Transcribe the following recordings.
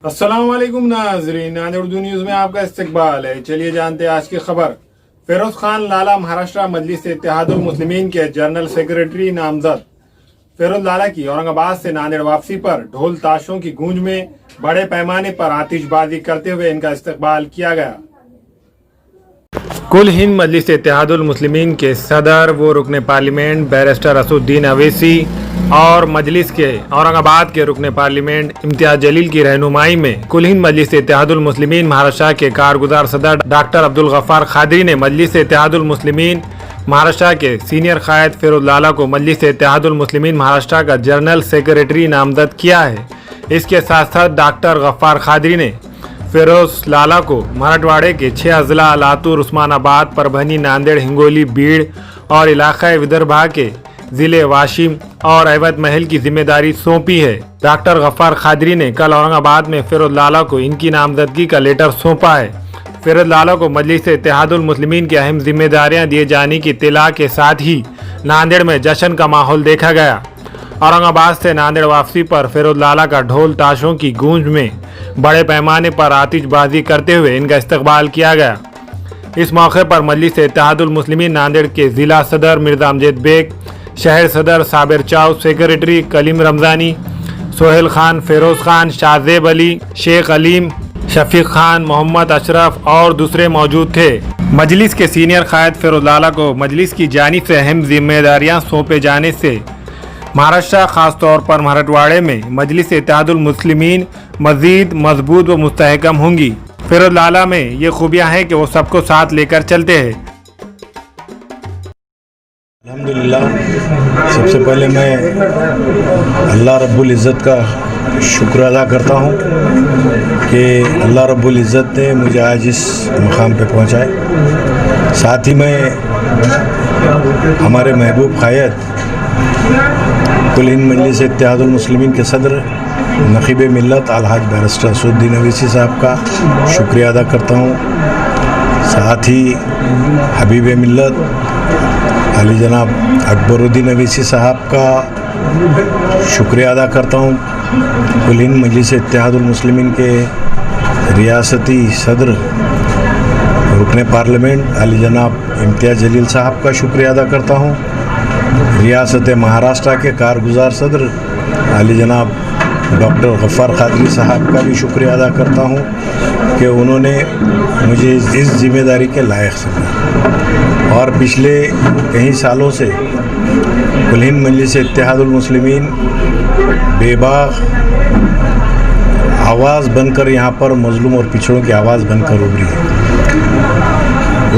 अस्सलाम वालेकुम नाजरीन, नांदेड़ उर्दू न्यूज़ में आपका इस्तकबाल है। चलिए जानते हैं आज की खबर। फेरोज लाला महाराष्ट्र मजलिस इत्तेहादुल मुस्लिमीन के जनरल सेक्रेटरी नामजद। फेरोज लाला की औरंगाबाद से नांदेड़ वापसी पर ढोल ताशों की गूंज में बड़े पैमाने पर आतिशबाजी करते हुए इनका इस्तकबाल किया गया। कुल हिंद मजलिस इत्तेहादुल मुस्लिमीन के सदर व रुकन पार्लियामेंट बैरिस्टर असुद्दीन अवैसी और मजलिस के औरंगाबाद के रुकन पार्लियामेंट इम्तियाज जलील की रहनुमाई में कुल हिंद मजलिस इत्तेहादुल मुस्लिमीन महाराष्ट्र के कारगुजार सदर डॉक्टर अब्दुल गफ्फार खादरी ने मजलिस इत्तेहादुल मुस्लिमीन महाराष्ट्र के सीनियर कायद फेरोज लाला को मजलिस इत्तेहादुल मुस्लिमीन महाराष्ट्र का जनरल सेक्रेटरी नामजद किया है। इसके साथ साथ डॉक्टर गफ्फार खादरी ने फेरोज लाला को मराठवाड़े के 6 अजला लातूर, उस्मानाबाद, परभनी, नांदेड़, हिंगोली, बीड़ और इलाक़ाई विदर्भा के जिले वाशिम और अवध महल की जिम्मेदारी सौंपी है। डॉक्टर गफ्फार खादरी ने कल औरंगाबाद में फेरोज लाला को इनकी नामजदगी का लेटर सौंपा है। फेरोज लाला को मजलिस इत्तेहादुल मुस्लिमीन की अहम जिम्मेदारियां दिए जाने की इत्तला के साथ ही नांदेड़ में जश्न का माहौल देखा गया। औरंगाबाद से नांदेड़ वापसी पर फेरोज लाला का ढोल ताशों की गूंज में बड़े पैमाने पर आतिशबाजी करते हुए इनका इस्तकबाल किया गया। इस मौके पर मजलिस इत्तेहादुल मुस्लिमीन नांदेड़ के ज़िला सदर मिर्ज़ा अमजद बेग, शहर सदर साबिर चाव, सेक्रेटरी कलीम रमज़ानी, सोहेल खान, फेरोज खान, शाहजेब अली, शेख अलीम, शफीक खान, मोहम्मद अशरफ और दूसरे मौजूद थे। मजलिस के सीनियर कायद फेरोज लाला को मजलिस की जानिब से अहम जिम्मेदारियां सौंपे जाने से महाराष्ट्र खास तौर पर मराठवाड़े में मजलिस इत्तेहादुल मुस्लिमीन मज़ीद मजबूत व मुस्तहकम होंगी। फेरोज लाला में ये खूबियाँ हैं कि वो सबको साथ लेकर चलते हैं। अल्हम्दुलिल्लाह, सबसे पहले मैं अल्लाह रब्बुल इज़्ज़त का शुक्र अदा करता हूँ कि अल्लाह रब्बुल इज़्ज़त ने मुझे आज इस मकाम पे पहुँचाए। साथ ही मैं हमारे महबूब कायद कुल हिंद मजलिस इत्तेहादुल मुस्लिमीन के सदर नक़ीब मिल्लत अलहाज बैरिस्टर असुद्दीन अवैसी साहब का शुक्रिया अदा करता हूँ। साथ ही हबीब मिल्लत अली जनाब अकबरुद्दीन अवैसी साहब का शुक्रिया अदा करता हूँ। कुल हिंद मजलिस इत्तेहादुल मुस्लिमीन के रियासती सदर रुकन पार्लियामेंट अली जनाब इम्तियाज जलील साहब का शुक्रिया अदा करता हूँ। रियासत महाराष्ट्र के कारगुजार सदर अली जनाब डॉक्टर गफ्फार खादरी साहब का भी शुक्रिया अदा करता हूँ कि उन्होंने मुझे इस जिम्मेदारी के लायक समझा और पिछले कई सालों से कुल हिंद मजलिस इत्तेहादुल मुस्लिमीन बेबाक आवाज़ बनकर यहाँ पर मजलूम और पिछड़ों की आवाज़ बनकर उभरी है।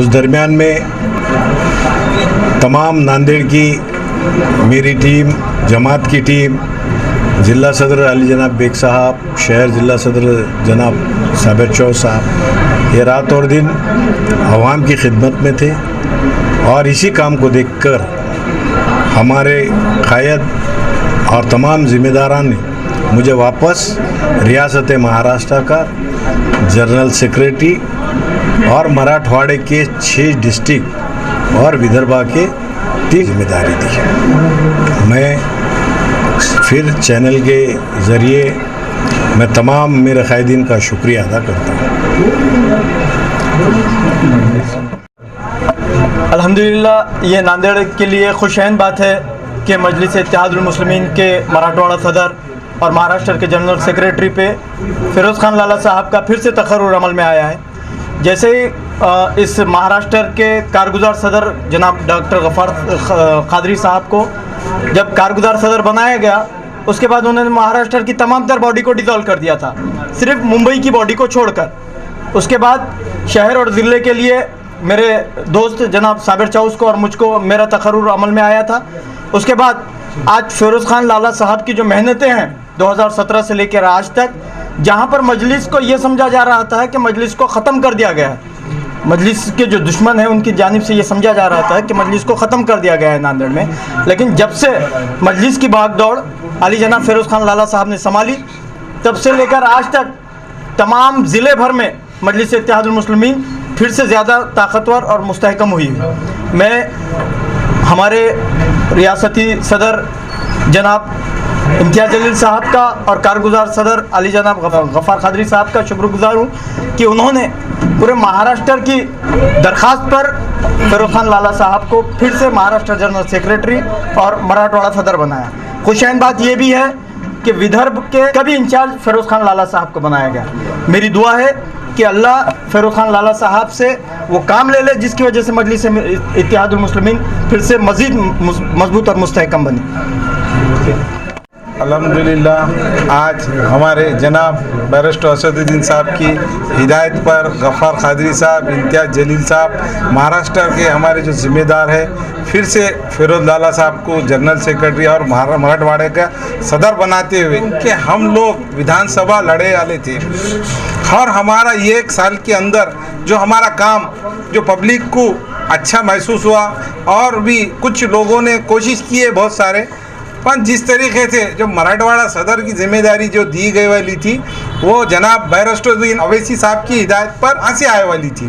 उस दरमियान में तमाम नांदेड़ की मेरी टीम, जमात की टीम, ज़िला सदर अली जनाब बेग साहब, शहर ज़िला सदर जनाब साबिर चौ साहब, ये रात और दिन अवाम की खिदमत में थे और इसी काम को देखकर हमारे कायद और तमाम ज़िम्मेदारान ने मुझे वापस रियासत महाराष्ट्र का जनरल सेक्रेटरी और मराठवाड़े के 6 डिस्ट्रिक्ट और विदर्भा के 3 जिम्मेदारी दी। मैं फिर चैनल के ज़रिए मैं तमाम मेरे कायदीन का शुक्रिया अदा करता हूँ। अल्हम्दुलिल्लाह, ये नांदेड़ के लिए खुशैन बात है कि मजलिस इत्तेहादुल मुस्लिमीन के मराठवाड़ा सदर और महाराष्ट्र के जनरल सेक्रेटरी पे फेरोज लाला साहब का फिर से तकर्रुर अमल में आया है। जैसे ही इस महाराष्ट्र के कारगुजार सदर जनाब डॉक्टर गफ्फार खादरी साहब को जब कारगुजार सदर बनाया गया, उसके बाद उन्होंने महाराष्ट्र की तमाम तर बॉडी को डिसॉल्व कर दिया था, सिर्फ मुंबई की बॉडी को छोड़कर। उसके बाद शहर और ज़िले के लिए मेरे दोस्त जनाब साबिर चाउस को और मुझको मेरा तकर्रुर अमल में आया था। उसके बाद आज फेरोज लाला साहब की जो मेहनतें हैं 2017 से लेकर आज तक, जहाँ पर मजलिस को ये समझा जा रहा था कि मजलिस को ख़त्म कर दिया गया है, मजलिस के जो दुश्मन हैं उनकी जानिब से ये समझा जा रहा था कि मजलिस को ख़त्म कर दिया गया है नांदेड़ में, लेकिन जब से मजलिस की भागदौड़ अली जनाब फेरोज लाला साहब ने संभाली, तब से लेकर आज तक तमाम ज़िले भर में मजलिस इत्तेहादुल मुस्लिमीन फिर से ज़्यादा ताकतवर और मुस्तहकम हुई है। मैं हमारे रियासती सदर जनाब इम्तियाज़ जलील साहब का और कारगुजार सदर अली जनाब गफ़ार खादरी साहब का शुक्रगुजार हूँ कि उन्होंने पूरे महाराष्ट्र की दरख्वास्त पर फिरोज खान लाला साहब को फिर से महाराष्ट्र जनरल सेक्रेटरी और मराठवाड़ा सदर बनाया। खुशैन बात ये भी है कि विदर्भ के कभी इंचार्ज फिरोज खान लाला साहब को बनाया गया। मेरी दुआ है कि अल्लाह फिरोज खान लाला साहब से वो काम ले ले जिसकी वजह से मजलिस इत्तेहादुल मुस्लिमीन फिर से मज़ीद मजबूत और मुस्तहकम बनी। अल्हम्दुलिल्लाह आज हमारे जनाब बैरिस्टर असदुद्दीन साहब की हिदायत पर गफ़ार खादरी साहब, इम्तियाज़ जलील साहब, महाराष्ट्र के हमारे जो ज़िम्मेदार है, फिर से फिरोज लाला साहब को जनरल सेक्रेटरी और मराठवाड़े का सदर बनाते हुए कि हम लोग विधानसभा लड़े वाले थे और हमारा ये 1 साल के अंदर जो हमारा काम जो पब्लिक को अच्छा महसूस हुआ और भी कुछ लोगों ने कोशिश की है बहुत सारे, पर जिस तरीके से जो मराठवाड़ा सदर की जिम्मेदारी जो दी गई वाली थी वो जनाब बैरिस्टर अवैसी साहब की हिदायत पर आसे आए वाली थी,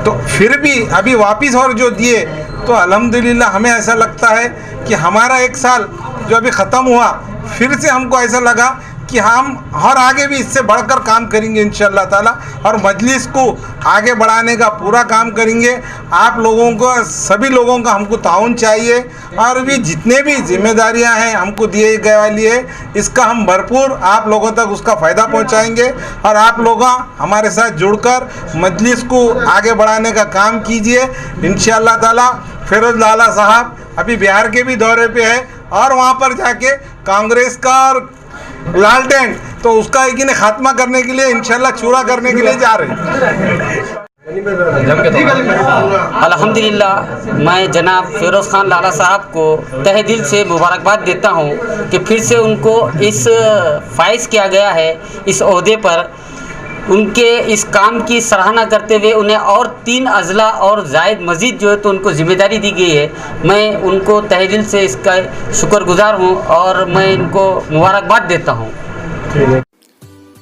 तो फिर भी अभी वापस और जो दिए तो अल्हम्दुलिल्लाह हमें ऐसा लगता है कि हमारा 1 साल जो अभी ख़त्म हुआ फिर से हमको ऐसा लगा कि हम और आगे भी इससे बढ़कर काम करेंगे इंशाअल्लाह ताला और मजलिस को आगे बढ़ाने का पूरा काम करेंगे। आप लोगों को, सभी लोगों का हमको ताउन चाहिए और भी जितने भी जिम्मेदारियां हैं हमको दिए गए वाली है, इसका हम भरपूर आप लोगों तक उसका फ़ायदा पहुंचाएंगे और आप लोग हमारे साथ जुड़कर मजलिस को आगे बढ़ाने का काम कीजिए इंशाअल्लाह ताला। फिरोज लाला साहब अभी बिहार के भी दौरे पे है और वहाँ पर जाके कांग्रेस का और लालटेन तो उसका एक ही खात्मा करने के लिए इंशाल्लाह चूरा करने के लिए जा रहे हैं। अल्हम्दुलिल्लाह मैं जनाब फिरोज़ खान लाला साहब को तहे दिल से मुबारकबाद देता हूँ कि फिर से उनको इस फाइज किया गया है इस ओहदे पर। उनके इस काम की सराहना करते हुए उन्हें और 3 अजला और जायद मज़ीद जो है तो उनको ज़िम्मेदारी दी गई है। मैं उनको तहे दिल से इसका शुक्रगुजार हूँ और मैं इनको मुबारकबाद देता हूँ।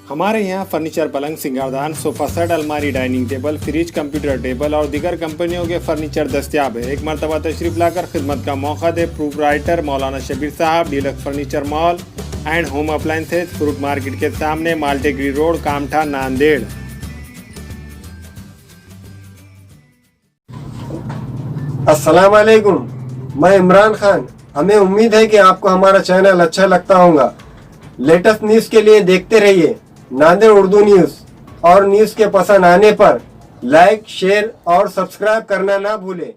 हमारे यहाँ फर्नीचर, पलंग, सिंगारदान, सोफ़ा सेट, अलमारी, dining table, fridge, computer table और दीगर कंपनियों के फर्नीचर दस्तियाब है। एक मरतबा तशरीफ़ लाकर खिदमत का मौका दे। प्रोप्राइटर मौलाना शबीर साहब, deluxe furniture mall and home appliances, fruit market के सामने, माल्टेगिरी रोड, कामठा, नांदेड़। अस्सलाम वालेकुम, मैं इमरान खान। हमें उम्मीद है कि आपको हमारा चैनल अच्छा लगता होगा। लेटेस्ट न्यूज़ के लिए देखते रहिए नांदेड़ उर्दू न्यूज़ और न्यूज़ के पसंद आने पर लाइक, शेयर और सब्सक्राइब करना ना भूलें।